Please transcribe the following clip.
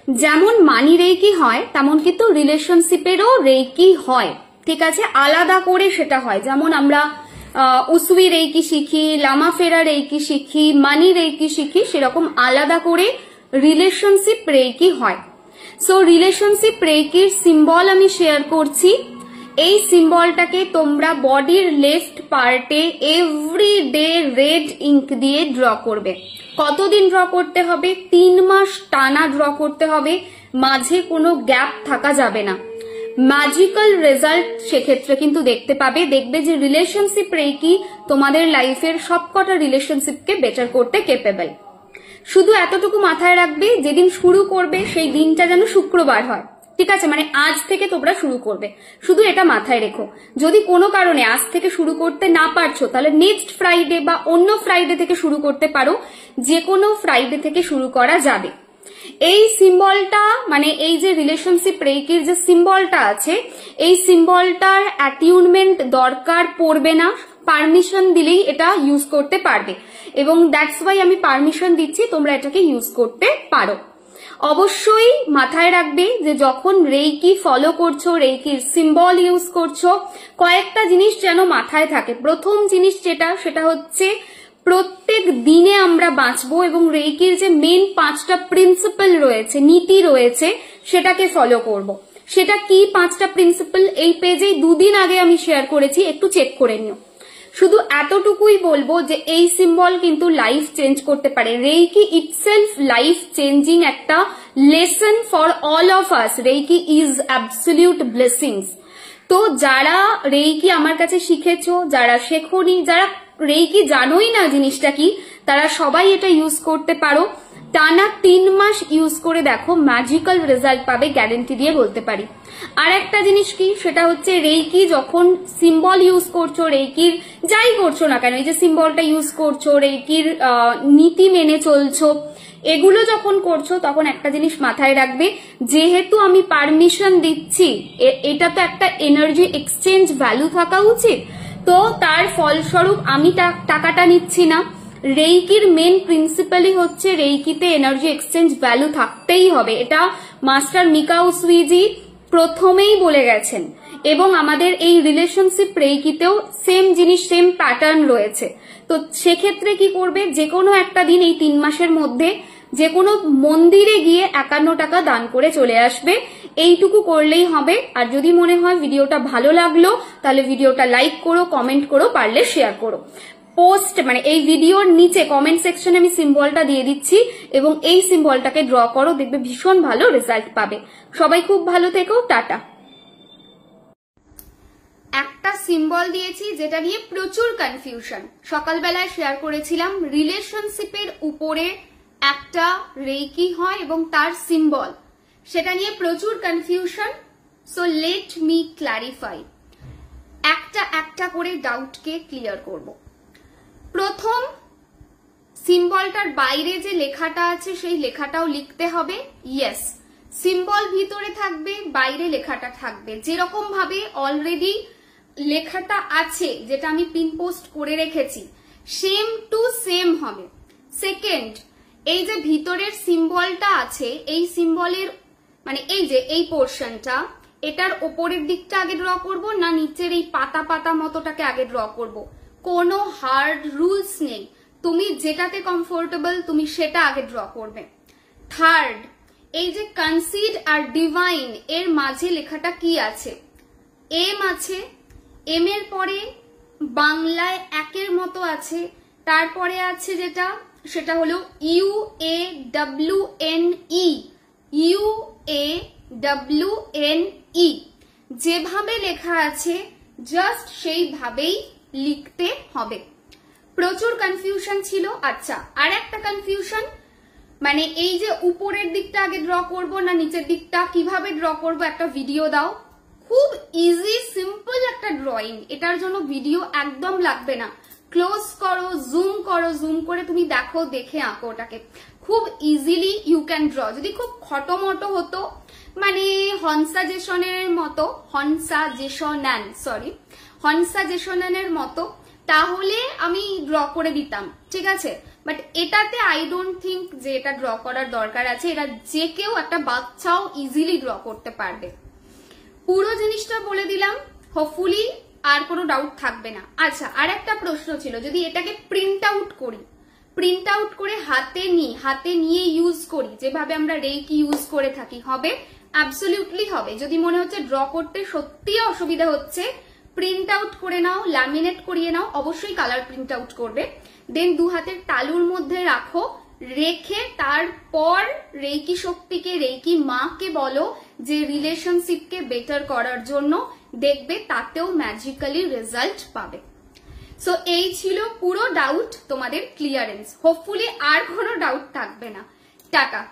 যেমন মানি রেকি হয় তেমন কিন্তু রিলেশনশিপেরও রেকি হয়, ঠিক আছে, আলাদা করে সেটা হয়। যেমন আমরা উসুই রেকি শিখি, লামা ফেরা রেকি শিখি, মানি রেকি শিখি, সেরকম আলাদা করে রিলেশনশিপ রেকি হয়। সো রিলেশনশিপ রেকির সিম্বল আমি শেয়ার করছি। এই সিম্বলটাকে তোমরা বডির লেফট পার্টে এভরিডে রেড ইঙ্ক দিয়ে ড্র করবে। কতদিন ড্র করতে হবে? 3 মাস টানা ড্র করতে হবে, মাঝে কোনো গ্যাপ থাকা যাবে না। ম্যাজিক্যাল রেজাল্ট সেক্ষেত্রে কিন্তু দেখতে পাবে। দেখবে যে রিলেশনশিপ রেকি তোমাদের লাইফের সবকটা রিলেশনশিপকে বেটার করতে কেপেবল। শুধু এতটুকু মাথায় রাখবে, যেদিন শুরু করবে সেই দিনটা যেন শুক্রবার হয়, ঠিক আছে, মানে আজ থেকে তোমরা শুরু করবে, শুধু এটা মাথায় রেখো। যদি কোনো কারণে আজ থেকে শুরু করতে না পারছো তাহলে নেক্সট ফ্রাইডে বা অন্য ফ্রাইডে থেকে শুরু করতে পারো, যে কোনো ফ্রাইডে থেকে শুরু করা যাবে। এই সিম্বলটা মানে এই যে রিলেশনশিপ রেকির যে সিম্বলটা আছে, এই সিম্বলটার অ্যাটিউনমেন্ট দরকার পড়বে না, পারমিশন দিলেই এটা ইউজ করতে পারবে, এবং দ্যাটস ওয়াই আমি পারমিশন দিচ্ছি, তোমরা এটাকে ইউজ করতে পারো। অবশ্যই মাথায় রাখবে যে যখন রেকি ফলো করছো, রেকির সিম্বল ইউজ করছো, কয়েকটা জিনিস যেন মাথায় থাকে। প্রথম জিনিস সেটা হচ্ছে প্রত্যেক দিনে আমরা বাঁচবো এবং রেকির যে মেন 5টা প্রিন্সিপাল রয়েছে, নীতি রয়েছে, সেটাকে ফলো করব। সেটা কি 5টা প্রিন্সিপাল এই পেজে 2 দিন আগে আমি শেয়ার করেছি, একটু চেক করে নিও। শুধু এতটুকুই বলবো যে এই সিম্বল কিন্তু লাইফ চেঞ্জ করতে পারে। রেকি ইটসেলফ লাইফ চেঞ্জিং একটা lesson for all of us. Reiki is absolute blessings. তো যারা রেকি আমার কাছে শিখেছো, যারা শেখোনি, যারা রেকি জানোই না জিনিসটা কি, তারা সবাই এটা ইউজ করতে পারো। টানা 3 মাস ইউজ করে দেখো, ম্যাজিক্যাল রেজাল্ট পাবে, গ্যারেন্টি দিয়ে বলতে পারি। আর একটা জিনিস কি, সেটা হচ্ছে রেকি যখন সিম্বল ইউজ করছো, রেকির যাই করছো না কেন, এই যে সিম্বলটা ইউজ করছো, রেকির নীতি মেনে চলছো, এগুলো যখন করছো তখন একটা জিনিস মাথায় রাখবে, যেহেতু আমি পারমিশন দিচ্ছি, এটা তো একটা এনার্জি এক্সচেঞ্জ ভ্যালু থাকা উচিত, তো তার ফলস্বরূপ আমি টাকাটা নিচ্ছি না। রেইকির মেন প্রিন্সিপালই হচ্ছে রেইকিতে এনার্জি এক্সচেঞ্জ ভ্যালু থাকতেই হবে, এটা মাস্টার মিকাও উসুই প্রথমেই বলে গেছেন, এবং আমাদের এই রিলেশনশিপ রেইকিতেও সেম জিনিস, সেম প্যাটার্ন রয়েছে। তো সেক্ষেত্রে কি করবে, যে কোনো একটা দিন এই 3 মাসের মধ্যে যে কোনো মন্দিরে গিয়ে 51 টাকা দান করে চলে আসবে, এইটুকু করলেই হবে। আর যদি মনে হয় ভিডিওটা ভালো লাগলো তাহলে ভিডিওটা লাইক করো, কমেন্ট করো, পারলে শেয়ার করো। পোস্ট মানে এই ভিডিওর নিচে কমেন্ট সেকশনে আমি সিম্বলটা দিয়ে দিচ্ছি, এবং এই সিম্বলটাকে ড্র করো, দেখবে ভীষণ ভালো রেজাল্ট পাবে। সবাই খুব ভালো থেকো, টাটা। একটা সিম্বল দিয়েছি যেটা নিয়ে প্রচুর কনফিউশন, সকালবেলায় শেয়ার করেছিলাম। রিলেশনশিপের উপরে একটা রেকি হয় এবং তার সিম্বল, সেটা নিয়ে প্রচুর confusion. So let me clarify, একটা একটা করে ডাউটকে ক্লিয়ার করব। প্রথম, সিম্বলটার বাইরে যে লেখাটা আছে সেই লেখাটাও লিখতে হবে। ইয়েস, সিম্বল ভিতরে থাকবে, বাইরে লেখাটা থাকবে, যেরকম ভাবে অলরেডি লেখাটা আছে, যেটা আমি পিন পোস্ট করে রেখেছি, সেম টু সেম হবে। সেকেন্ড, এই যে ভিতরের সিম্বলটা আছে, এই সিম্বলের মানে এই যে এই পোর্শনটা, এটার ওপরের দিকটা আগে ড্র করব না নিচের এই পাতা পাতা মতোটাকে আগে ড্র করব? কোনো হার্ড রুলস নেই, তুমি যেটাতে কমফোর্টেবল তুমি সেটা আগে ড্র করবে। থার্ড, এই যে কনসিড আর ডিভাইন এর মাঝে লেখাটা কি আছে? এম আছে, এম এর পরে বাংলায় একের মতো আছে, তারপরে আছে যেটা, সেটা হলো UAWNE। UAWNE যেভাবে লেখা আছে জাস্ট সেইভাবেই লিখতে হবে। প্রচুর কনফিউশন ছিল। আচ্ছা, আর একটা কনফিউশন, মানে এই যে উপরের দিকটা আগে ড্র করব না নিচের দিকটা, কিভাবে ড্র করব, একটা ভিডিও দাও। খুব ইজি সিম্পল একটা ড্রয়িং, এটার জন্য ভিডিও একদম লাগবে না। ক্লোজ করো, জুম করে তুমি দেখো, দেখে আঁকো ওটাকে, খুব ইজিলি ইউ ক্যান ড্র। যদি খুব খটোমটো হতো, মানে হনসাজেশনের মতো, তাহলে আমি ড্র করে দিতাম, ঠিক আছে। বাট এটাতে আই ডোন্ট থিঙ্ক যে এটা ড্র করার দরকার আছে, এটা যে কেউ, একটা বাচ্চাও ইজিলি ড্র করতে পারবে। পুরো জিনিসটা বলে দিলাম, হোপফুলি আর কোনো ডাউট থাকবে না। আচ্ছা, আর একটা প্রশ্ন ছিল, যদি এটাকে প্রিন্ট আউট করি, প্রিন্ট আউট করে হাতে নিয়ে ইউজ করি, যেভাবে আমরা রেকি ইউজ করে থাকি, হবে? অ্যাবসলিউটলি হবে। যদি মনে হচ্ছে ড্র করতে সত্যি অসুবিধা হচ্ছে, প্রিন্ট আউট করে নাও, ল্যামিনেট করিয়ে নাও, অবশ্যই কালার প্রিন্ট আউট করবে, দেন 2 হাতের তালুর মধ্যে রাখো, রেখে তারপর রেকি শক্তিকে, রেকি মাকে বলো যে রিলেশনশিপকে বেটার করার জন্য, দেখবে তাতেও ম্যাজিক্যালি রেজাল্ট পাবে। সো এই ছিল পুরো ডাউট তোমাদের ক্লিয়ারেন্স। হোপফুলি আর কোনো ডাউট থাকবে না। টাটা।